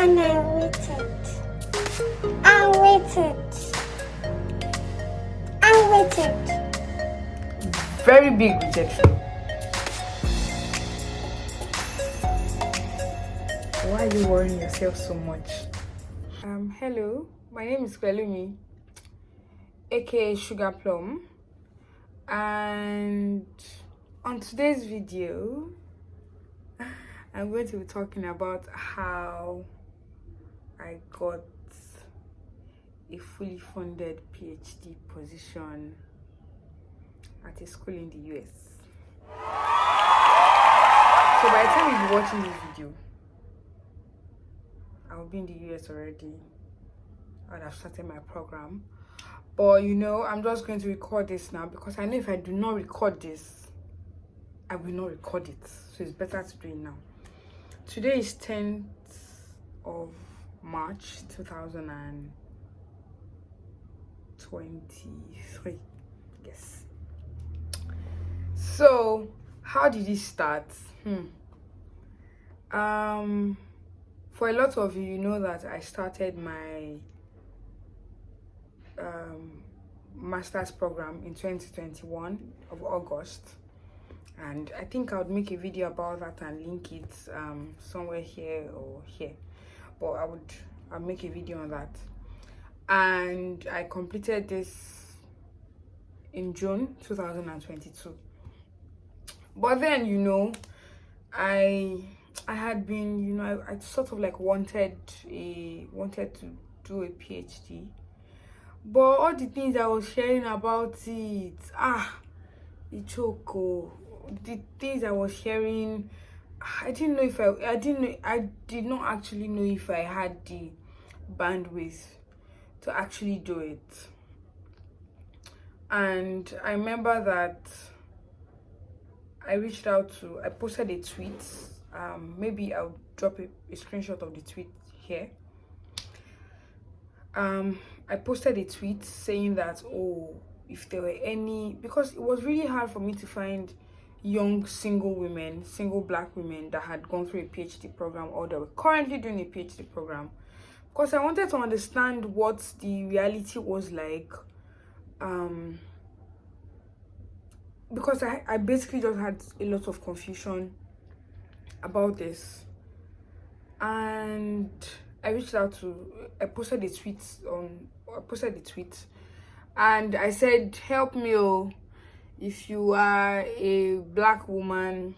and I waited. I waited. I waited. Very big rejection. Why are you worrying yourself so much? Hello, my name is Kwelumi, aka Sugar Plum, and on today's video, I'm going to be talking about how I got a fully funded PhD position at a school in the US. So by the time you'll be watching this video, I'll be in the US already. I would have started my program. But you know, I'm just going to record this now because I know if I do not record this, I will not record it. So it's better to do it now. Today is 10th of March 2023. Yes. So how did it start? For a lot of you, you know that I started my master's program in 2021 of August, and I think I would make a video about that and link it somewhere here or here, but I'll make a video on that. And I completed this in June 2022. But then, you know, I had been, you know, I sort of like wanted to do a PhD, but all the things I was sharing about it, the things I was sharing, I did not actually know if I had the bandwidth to actually do it. And I remember that I posted a tweet. Maybe I'll drop a screenshot of the tweet here. I posted a tweet saying that, if there were any, because it was really hard for me to find young single black women that had gone through a PhD program or that were currently doing a PhD program, because I wanted to understand what the reality was like. Because I basically just had a lot of confusion about this, and I posted a tweet, and I said, help me, if you are a black woman,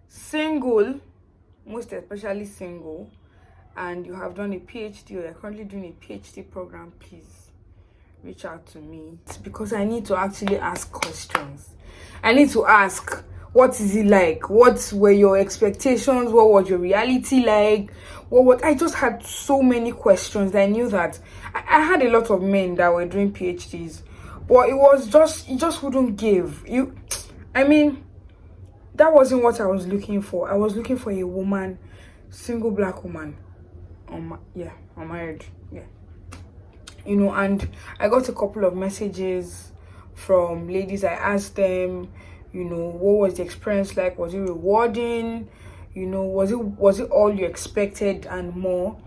single, most especially single, and you have done a PhD or you're currently doing a PhD program, please reach out to me. It's because I need to actually ask questions. I need to ask, what is it like? What were your expectations? What was your reality like? I just had so many questions that I knew that I had a lot of men that were doing PhDs, but it just wouldn't give. That wasn't what I was looking for. I was looking for a woman, single black woman, unmarried, you know. And I got a couple of messages from ladies. I asked them, you know, what was the experience like? Was it rewarding? You know, was it all you expected and more?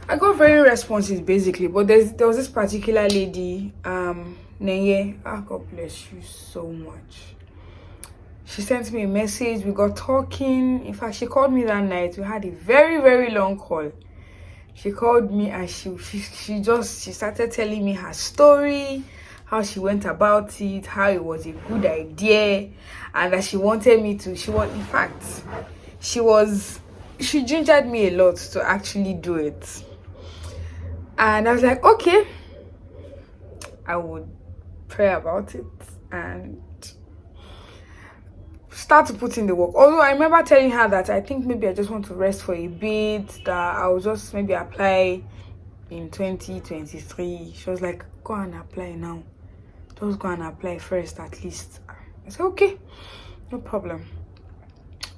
I got very responses basically, but there was this particular lady, Neye, God bless you so much. She sent me a message, we got talking. In fact, she called me that night. We had a very, very long call. She called me and she started telling me her story, how she went about it, how it was a good idea, and that she wanted me to, she gingered me a lot to actually do it. And I was like, okay, I would pray about it and start to put in the work. Although I remember telling her that I think maybe I just want to rest for a bit, that I'll just maybe apply in 2023. She was like, go and apply now. Just go and apply first at least. I said, okay, no problem.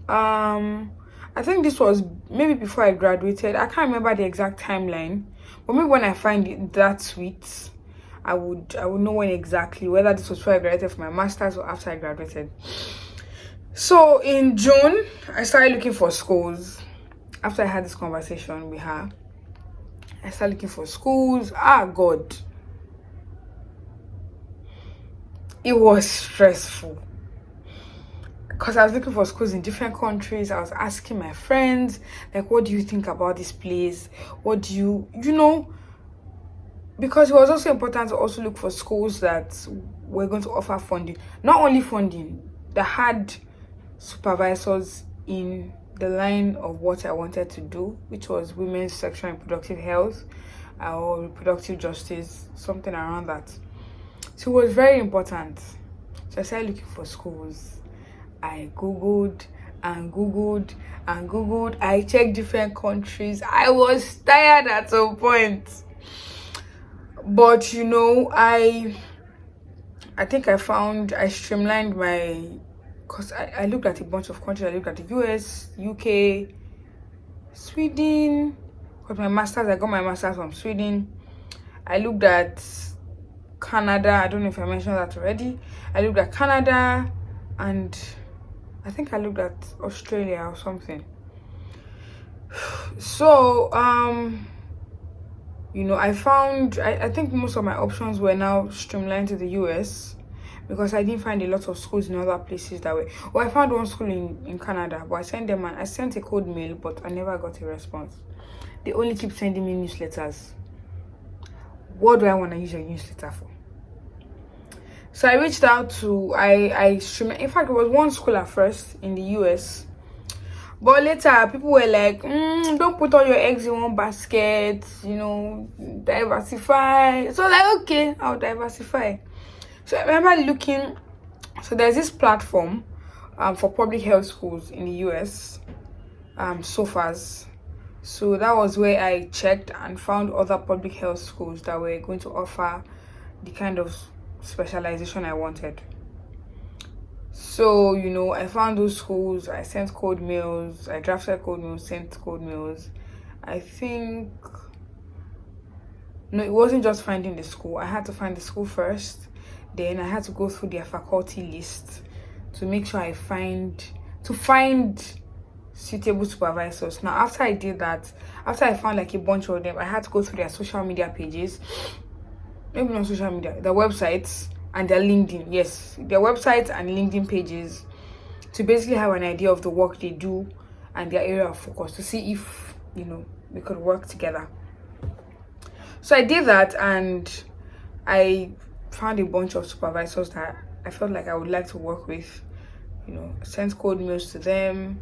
I think this was maybe before I graduated. I can't remember the exact timeline, but maybe when I find that tweet, I would know when exactly, whether this was before I graduated for my master's or after I graduated. So in June, I started looking for schools. after I had this conversation with her, I started looking for schools. God, it was stressful because I was looking for schools in different countries. I was asking my friends, like, what do you think about this place? What do you because it was also important to also look for schools that were going to offer funding. Not only funding, that had supervisors in the line of what I wanted to do, which was women's sexual and reproductive health or reproductive justice, something around that. So it was very important. So I started looking for schools. I googled and googled and googled. I checked different countries. I was tired at some point, but I think I streamlined my, because I looked at a bunch of countries. I looked at the US, UK, Sweden. Because I got my master's from Sweden. I looked at Canada. I don't know if I mentioned that already. I looked at Canada, and I think I looked at Australia or something. So I think most of my options were now streamlined to the US, because I didn't find a lot of schools in other places that way. Well, I found one school in Canada, but I sent a code mail, but I never got a response. They only keep sending me newsletters. What do I want to use your newsletter for? So I reached out to, in fact, it was one school at first in the US, but later people were like, don't put all your eggs in one basket, diversify. So like, okay, I'll diversify. So I remember looking, so there's this platform for public health schools in the US, SOPHAS. So that was where I checked and found other public health schools that were going to offer the kind of specialization I wanted. So I found those schools. I sent code mails. I drafted code mails, sent code mails. I think it wasn't just finding the school. I had to find the school first. Then I had to go through their faculty list to make sure I find suitable supervisors. Now, after I did that, after I found like a bunch of them, I had to go through their social media pages. Maybe not social media, their websites and their LinkedIn. Yes, their websites and LinkedIn pages, to basically have an idea of the work they do and their area of focus, to see if we could work together. So I did that, and I found a bunch of supervisors that I felt like I would like to work with. Sent code mails to them.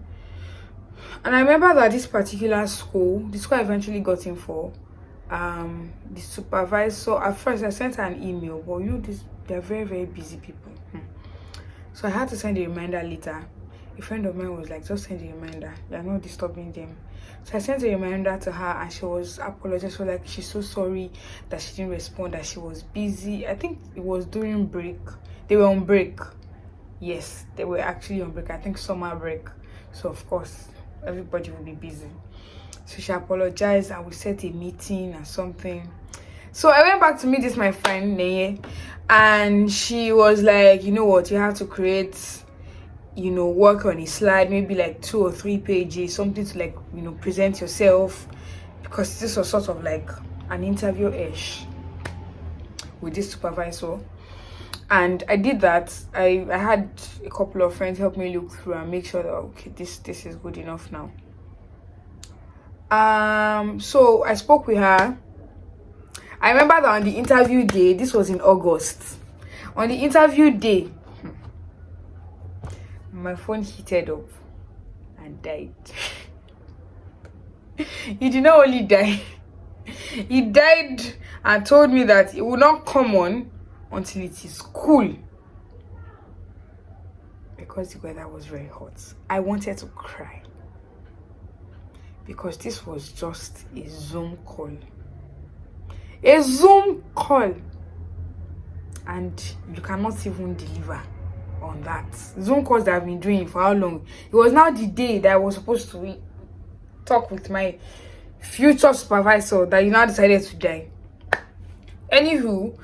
And I remember that this particular school, the school I eventually got in for, the supervisor, at first I sent her an email, but they're very, very busy people. So I had to send a reminder later. A friend of mine was like, just send a reminder, you're not disturbing them. So I sent a reminder to her, and she was apologizing. So like, she's so sorry that she didn't respond, that she was busy. I think it was during break. They were on break. Yes, they were actually on break. I think summer break. So of course everybody will be busy. So she apologized, and we set a meeting and something. So I went back to meet my friend Neye, and she was like, you know what, you have to create, work on a slide, maybe like 2 or 3 pages, something to like, present yourself, because this was sort of like an interview-ish with this supervisor. And I did that. I had a couple of friends help me look through and make sure that, okay, this is good enough now. So I spoke with her. I remember that on the interview day, this was in August. On the interview day, my phone heated up and died. He did not only die, he died and told me that it will not come on until it is cool, because the weather was very hot. I wanted to cry, because this was just a Zoom call. And you cannot even deliver on that. Zoom calls that I've been doing for how long? It was now the day that I was supposed to talk with my future supervisor that now decided to die. Anywho,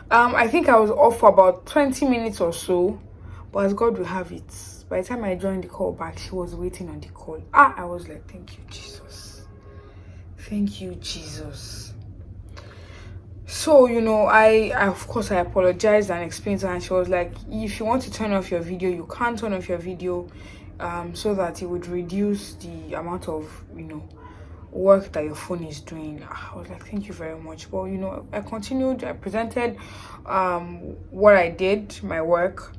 I think I was off for about 20 minutes or so, but as God will have it, By the time I joined the call back, she was waiting on the call. I was like, thank you, Jesus. Thank you, Jesus. So, I of course I apologized and explained to her, and she was like, if you want to turn off your video, you can't turn off your video, so that it would reduce the amount of, work that your phone is doing. I was like, thank you very much. Well, I continued. I presented what I did, my work,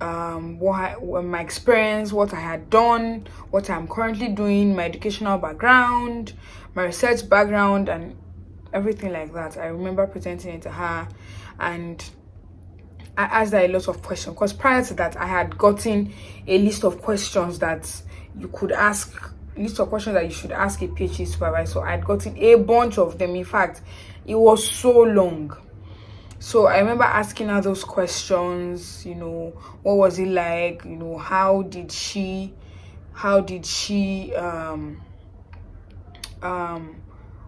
my experience, what I had done, what I'm currently doing, my educational background, my research background, and everything like that. I remember presenting it to her, and I asked her a lot of questions, because prior to that I had gotten a list of questions that you could ask, list of questions that you should ask a PhD supervisor. I had gotten a bunch of them. In fact, it was so long. So I remember asking her those questions, what was it like, how did she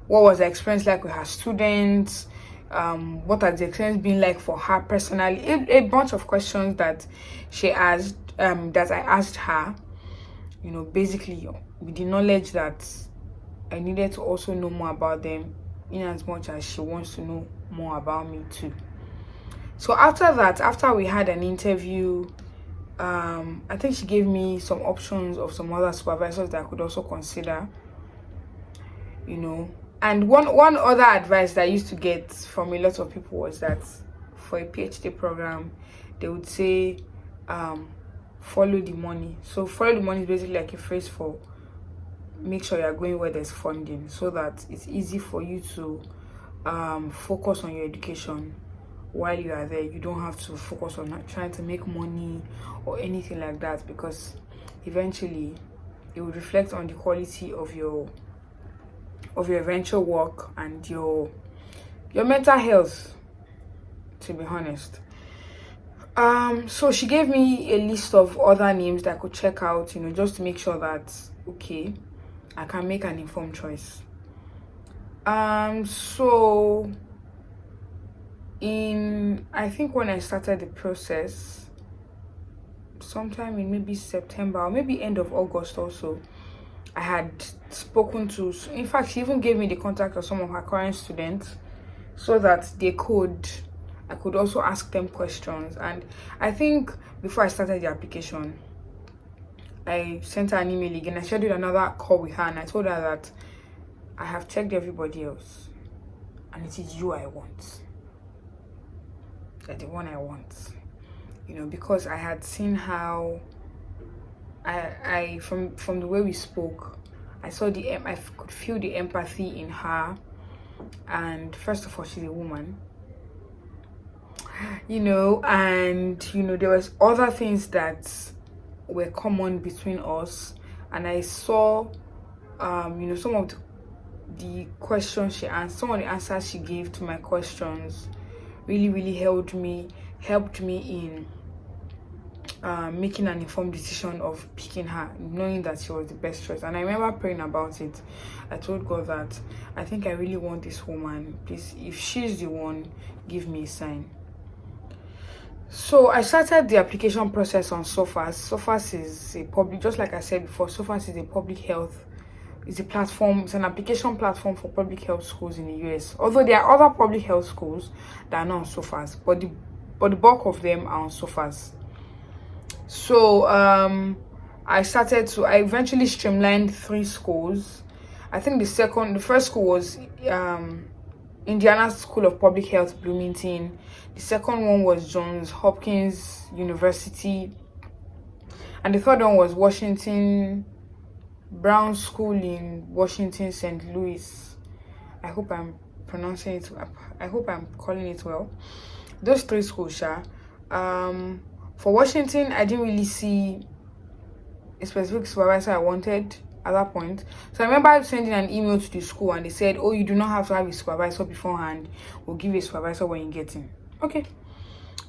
what was the experience like with her students, what has the experience been like for her personally, a bunch of questions that she asked, that I asked her, basically with the knowledge that I needed to also know more about them, in as much as she wants to know more about me too. So after we had an interview, I think she gave me some options of some other supervisors that I could also consider, and one other advice that I used to get from a lot of people was that for a PhD program, they would say, follow the money. So follow the money is basically like a phrase for make sure you're going where there's funding, so that it's easy for you to focus on your education while you are there. You don't have to focus on trying to make money or anything like that, because eventually it will reflect on the quality of your eventual work and your mental health, to be honest. So she gave me a list of other names that I could check out, just to make sure that okay, I can make an informed choice. So I think when I started the process, sometime in maybe September or maybe end of August also, I had spoken to, in fact, she even gave me the contact of some of her current students, so that I could also ask them questions. And I think before I started the application, I sent her an email again. I scheduled another call with her, and I told her that I have checked everybody else, and it is you I want. You're the one I want, because I had seen how I from the way we spoke, I could feel the empathy in her. And first of all, she's a woman, and there was other things that were common between us. And I saw some of the questions she answered, some of the answers she gave to my questions really helped me in making an informed decision of picking her, knowing that she was the best choice. And I remember praying about it. I told God that I think I really want this woman. Please, if she's the one, give me a sign. So I started the application process on SOPHAS. SOPHAS is a public, just like I said before, SOPHAS is a public health, it's a platform, it's an application platform for public health schools in the US. Although there are other public health schools that are not on SOPHAS, but the bulk of them are on SOPHAS. So I eventually streamlined 3 schools. I think the first school was Indiana School of Public Health, Bloomington. The second one was Johns Hopkins University, and the third one was Washington Brown School in Washington, St. Louis. I hope I'm pronouncing it. I hope I'm calling it well. Those 3 schools, for Washington, I didn't really see a specific supervisor I wanted at that point. So I remember sending an email to the school, and they said, oh, you do not have to have a supervisor beforehand. We'll give you a supervisor when you get in. Okay.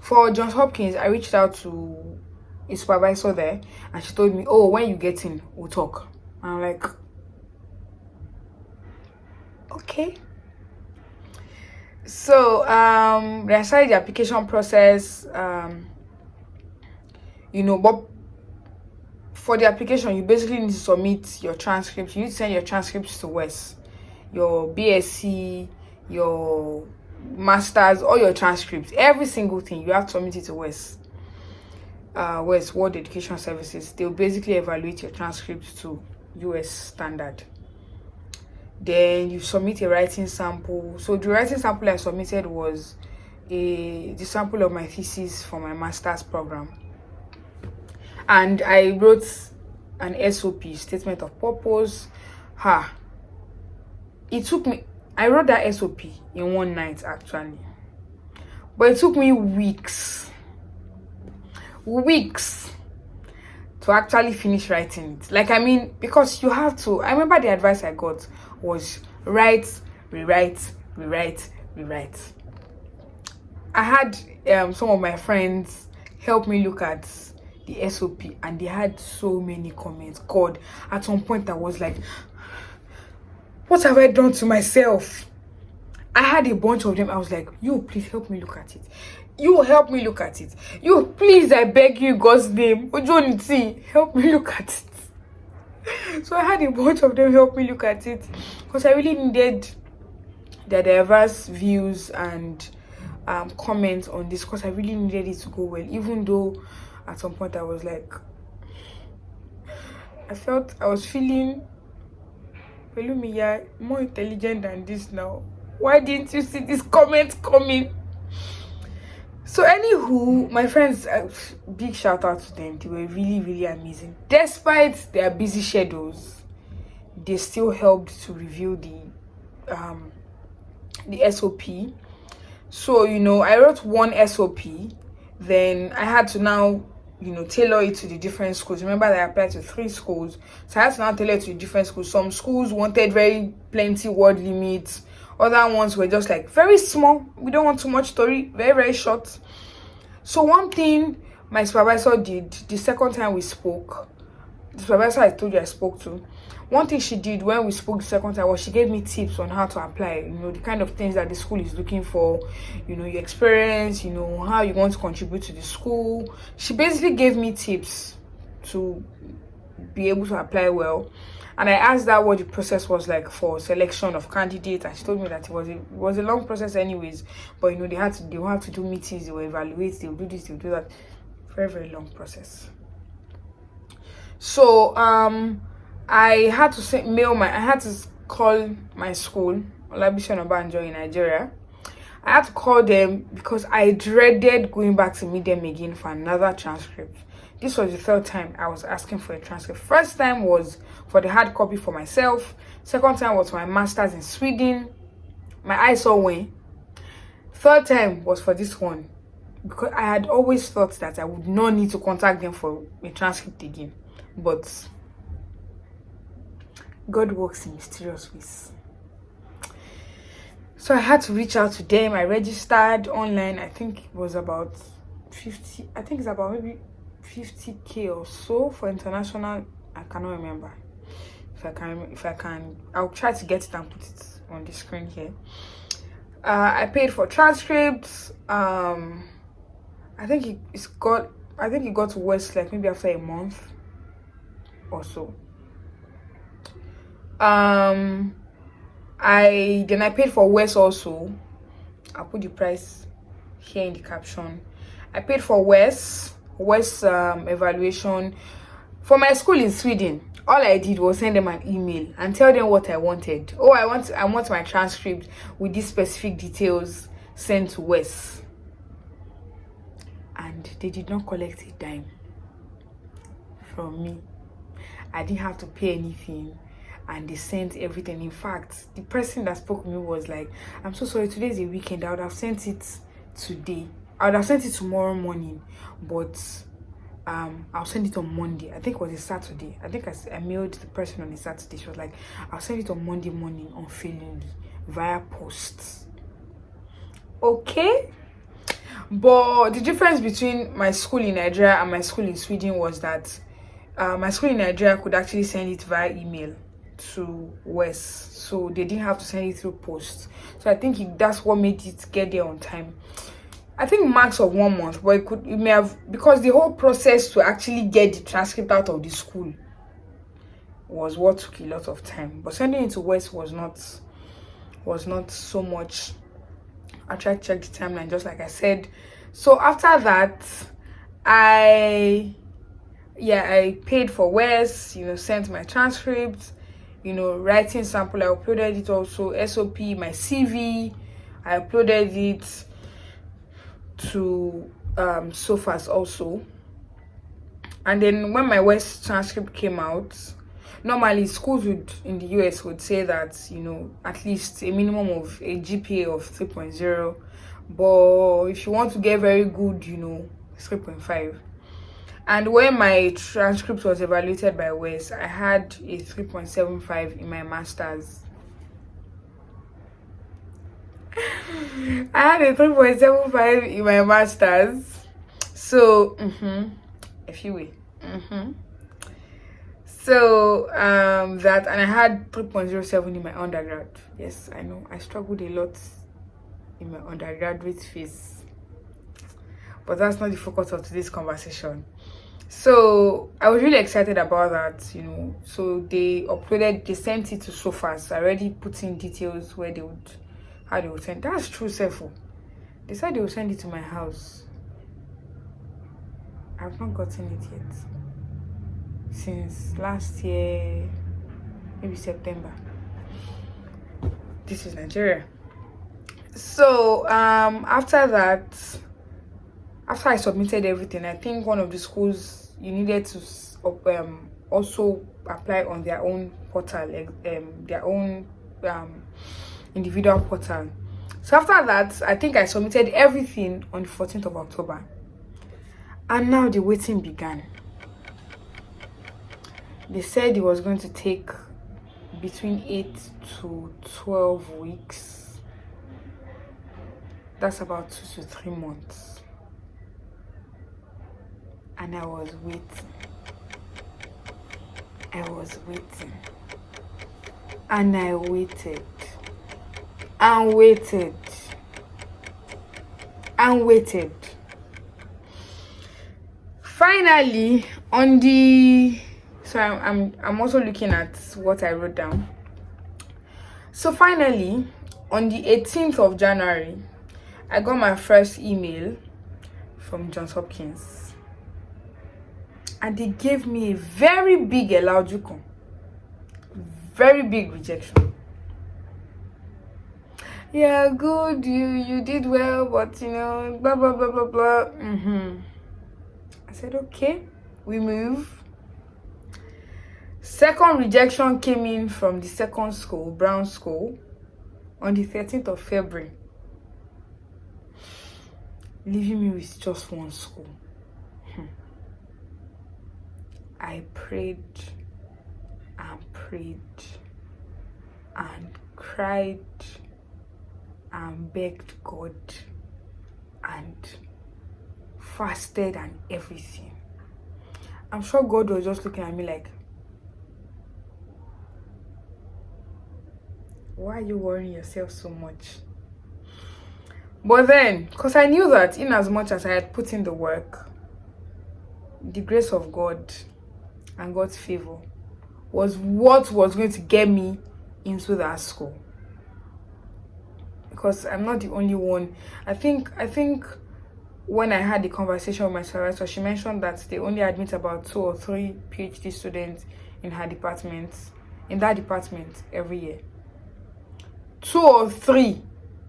For Johns Hopkins, I reached out to a supervisor there, and she told me, oh, when you get in, we'll talk. And I'm like, okay. So then I started the application process, but for the application, you basically need to submit your transcripts. You need to send your transcripts to Wes, your BSc, your masters, all your transcripts, every single thing you have to submit it to Wes. Wes, World Education Services. They'll basically evaluate your transcripts to US standard. Then you submit a writing sample. So the writing sample I submitted was the sample of my thesis for my master's program, and I wrote an SOP, statement of purpose. It took me, I wrote that SOP in one night actually, but it took me weeks to actually finish writing it. Like, I mean, because you have to, I remember the advice I got was write, rewrite. I had some of my friends help me look at the SOP, and they had so many comments. God, at some point I was like, what have I done to myself? I had a bunch of them. I was like, you please help me look at it. You help me look at it. You please, I beg you, God's name. Ojoniti, help me look at it. So I had a bunch of them help me look at it, because I really needed their diverse views and comments on this, because I really needed it to go well, even though at some point I was like, I was feeling, Pelumi, more intelligent than this now. Why didn't you see this comment coming? So anywho, my friends, big shout out to them. They were really, really amazing. Despite their busy schedules, they still helped to review the SOP. So, you know, I wrote one SOP, then I had to now, you know, tailor it to the different schools. Remember that I applied to 3 schools, so I had to now tailor it to the different schools. Some schools wanted very plenty word limits, other ones were just like very small. We don't want too much story, very, very short. So one thing my supervisor did the second time we spoke, the supervisor I told you I spoke to, one thing she did when we spoke the second time was she gave me tips on how to apply, you know, the kind of things that the school is looking for, you know, your experience, you know, how you want to contribute to the school. She basically gave me tips to be able to apply well. And I asked her what the process was like for selection of candidates, and she told me that it was a long process anyways, but you know, they have to do meetings, they will evaluate, they will do this, they will do that. Very, very long process. So I had to call my school, Olabisi Onabanjo in Nigeria. I had to call them because I dreaded going back to meet them again for another transcript. This was the 3rd time I was asking for a transcript. First time was for the hard copy for myself. Second time was for my master's in Sweden. My eyes saw when. 3rd time was for this one, because I had always thought that I would not need to contact them for a transcript again. But God works in mysterious ways. So I had to reach out to them. I registered online. I think it was about 50. I think it's about maybe 50K or so for international. I cannot remember. If I can, I'll try to get it and put it on the screen here. I paid for transcripts. I think it got to West like maybe after a month or so. I paid for West also. I'll put the price here in the caption. I paid for West evaluation for my school in Sweden. All I did was send them an email and tell them what I wanted. Oh, I want my transcript with these specific details sent to West. And they did not collect a dime from me. I didn't have to pay anything, and they sent everything. In fact, the person that spoke to me was like, I'm so sorry, today's a weekend. I would have sent it today. I would have sent it tomorrow morning, but I'll send it on Monday. I think it was a Saturday. I think I mailed the person on a Saturday. She was like, I'll send it on Monday morning unfailingly via post. Okay, but the difference between my school in Nigeria and my school in Sweden was that my school in Nigeria could actually send it via email to West, so they didn't have to send it through post. So I think that's what made it get there on time. I think max of 1 month, but it may have, because the whole process to actually get the transcript out of the school was what took a lot of time. But sending it to West was not so much. I tried to check the timeline, just like I said. So after that, I paid for West, sent my transcripts, writing sample. I uploaded it also, SOP, my CV. I uploaded it to SOPHAS also. And then when my West transcript came out, normally schools in the US would say that at least a minimum of a GPA of 3.0, but if you want to get very good, 3.5. And when my transcript was evaluated by West, I had a 3.75 in my master's. I had a 3.75 in my master's. So if you will. So that, and I had 3.07 in my undergrad. Yes, I know I struggled a lot in my undergraduate phase, but that's not the focus of today's conversation. So I was really excited about that, So they sent it to SOPHAS. I already put in details how they would send. That's true, Sefo. They said they will send it to my house. I've not gotten it yet since last year, maybe September. This is Nigeria. So after that, after I submitted everything, I think one of the schools, you needed to also apply on their own portal, their own individual portal. So after that, I think I submitted everything on the 14th of October. And now the waiting began. They said it was going to take between 8 to 12 weeks. That's about 2 to 3 months. And I was waiting. And I waited. And waited. And waited. Finally, on the... So I'm also looking at what I wrote down. So finally, on the 18th of January, I got my first email from Johns Hopkins. And they gave me a very big Elajukan. Very big rejection. Yeah, good, you did well, but blah blah blah blah blah. I said, okay, we move. Second rejection came in from the second school, Brown School, on the 13th of February. Leaving me with just one school. I prayed and prayed and cried and begged God and fasted and everything. I'm sure God was just looking at me like, why are you worrying yourself so much? But then, because I knew that in as much as I had put in the work, the grace of God and God's favor was what was going to get me into that school. Because I'm not the only one. I think when I had the conversation with my supervisor, she mentioned that they only admit about 2 or 3 PhD students in that department every year. 2 or 3.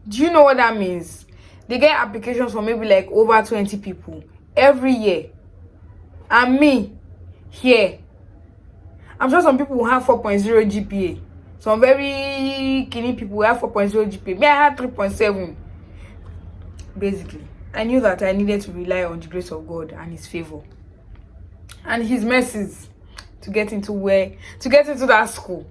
Do you know what that means? They get applications for maybe like over 20 people every year. And me, here. I'm sure some people will have 4.0 GPA. Some very keen people will have 4.0 GPA. Me, I had 3.7. Basically, I knew that I needed to rely on the grace of God and His favor and His mercies to get into that school.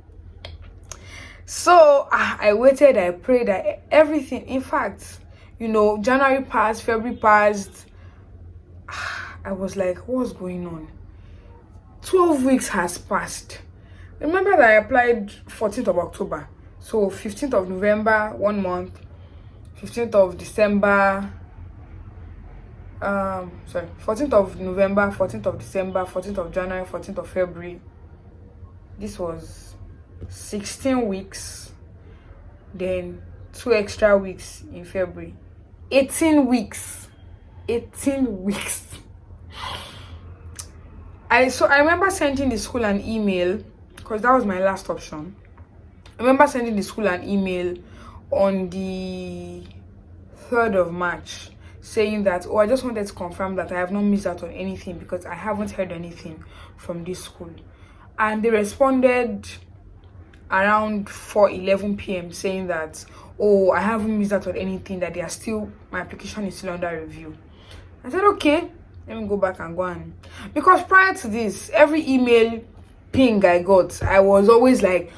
So I waited, I prayed, everything. In fact, January passed, February passed. I was like, what's going on? 12 weeks has passed. Remember that I applied 14th of October. So 15th of November, 1 month. 15th of December, sorry, 14th of November, 14th of December, 14th of January, 14th of February. This was 16 weeks, then 2 extra weeks in February. 18 weeks. 18 weeks. I remember sending the school an email, because that was my last option. I remember sending the school an email on the 3rd of March saying that, oh, I just wanted to confirm that I have not missed out on anything because I haven't heard anything from this school. And they responded around 4:11 p.m. saying that, oh, I haven't missed out on anything, that my application is still under review. I said, okay, let me go back and go on. Because prior to this, every email ping I got, I was always like,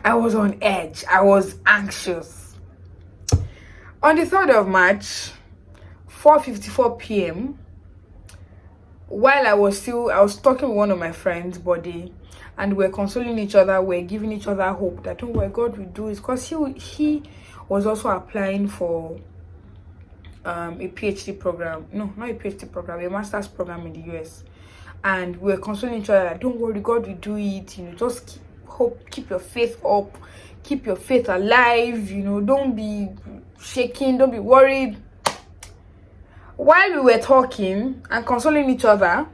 I was on edge. I was anxious. On the 3rd of March, 4:54 p.m., while I was talking with one of my friends, Body, and we're consoling each other, we're giving each other hope that, oh, what God will do is, because he was also applying for a PhD program. No, not a PhD program, a master's program in the US. And we're consoling each other that, don't worry, God will do it. Just keep your faith up, keep your faith alive. Don't be shaking, don't be worried. While we were talking and consoling each other,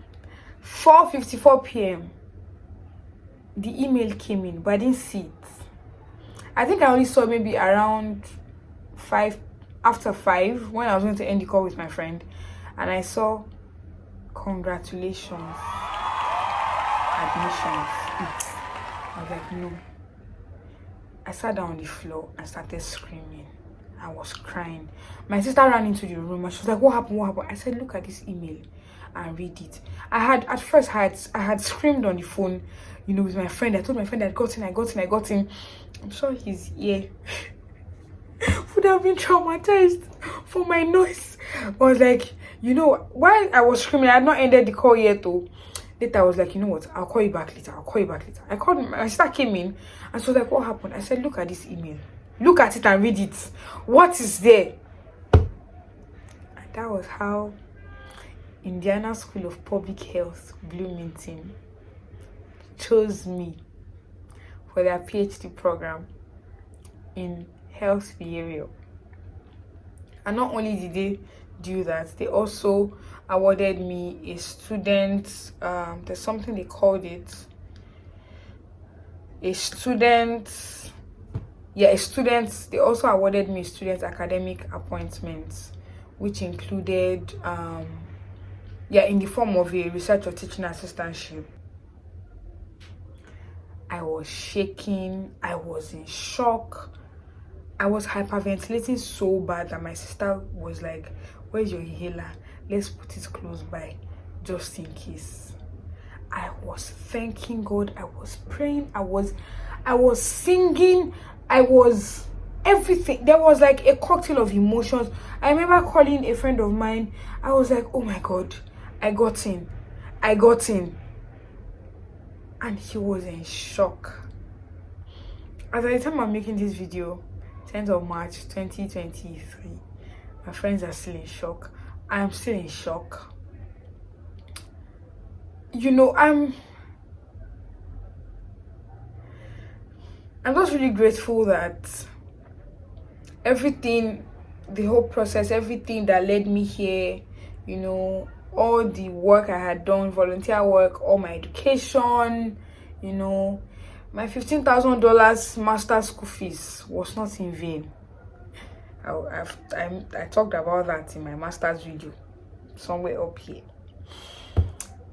4:54 p.m., the email came in, but I didn't see it. I think I only saw maybe around 5, after 5, when I was going to end the call with my friend, and I saw, congratulations, admissions. I was like, no. I sat down on the floor and started screaming. I was crying. My sister ran into the room and she was like, what happened? I said, look at this email and read it. At first I had screamed on the phone, with my friend. I told my friend I got in. I'm sure his ear would have been traumatized for my noise. I was like, while I was screaming, I had not ended the call yet though. Later I was like, you know what, I'll call you back later. I called, my sister came in and she was like, what happened? I said, look at this email. Look at it and read it. What is there? And that was how Indiana School of Public Health, Bloomington, chose me for their PhD program in health behavior. And not only did they do that, they also awarded me a student, there's something they called it, they also awarded me student academic appointments, which included in the form of a research or teaching assistantship. I was shaking, I was in shock, I was hyperventilating so bad that my sister was like, where's your inhaler? Let's put it close by, just in case. I was thanking God, I was praying, I was singing, I was everything. There was like a cocktail of emotions. I remember calling a friend of mine. I was like, oh my God, I got in. And he was in shock. At the time I'm making this video, 10th of March 2023, my friends are still in shock. I am still in shock. I'm just really grateful that everything, the whole process, everything that led me here, all the work I had done, volunteer work, all my education, my $15,000 master's school fees was not in vain. I talked about that in my master's video, somewhere up here.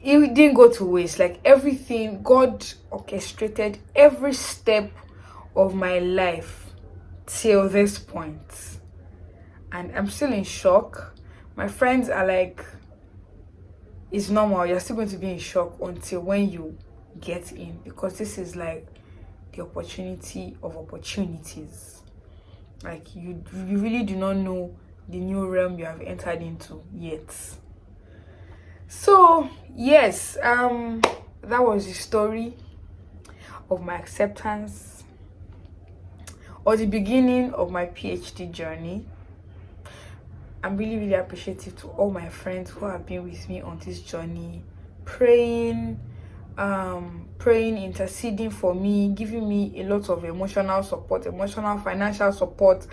It didn't go to waste. Like everything, God orchestrated every step of my life till this point. And I'm still in shock. My friends are like, it's normal, you're still going to be in shock until when you get in, because this is like the opportunity of opportunities. Like you really do not know the new realm you have entered into yet. So yes, that was the story of my acceptance, or the beginning of my PhD journey. I'm really, really appreciative to all my friends who have been with me on this journey, praying, interceding for me, giving me a lot of emotional support, emotional, financial support.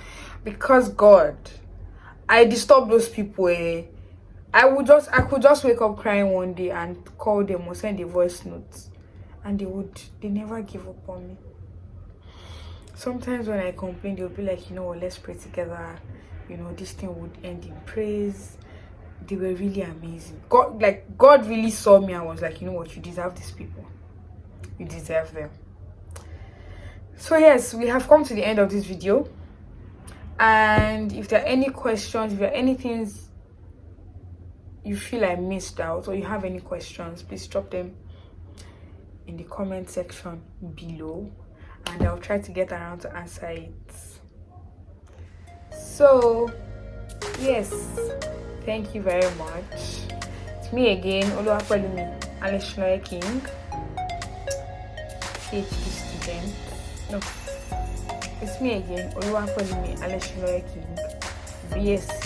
Because God, I disturb those people. I could just wake up crying one day and call them or send a voice note, and they never give up on me. Sometimes when I complain, they'll be like, you know what, let's pray together. You know, this thing would end in praise. They were really amazing. God really saw me and was like, you know what, you deserve these people. You deserve them. So yes, we have come to the end of this video. And if there are any questions, if there are anything you feel I missed out, or you have any questions, please drop them in the comment section below, and I'll try to get around to answer it. So yes, thank you very much. It's me again, Alesinloye-King, PhD student. No, it's me again, Alesinloye-King, BSc,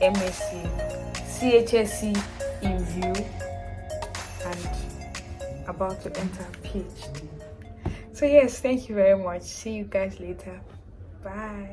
MSc, CHSC in view, and about to enter PhD. So yes, thank you very much. See you guys later. Bye.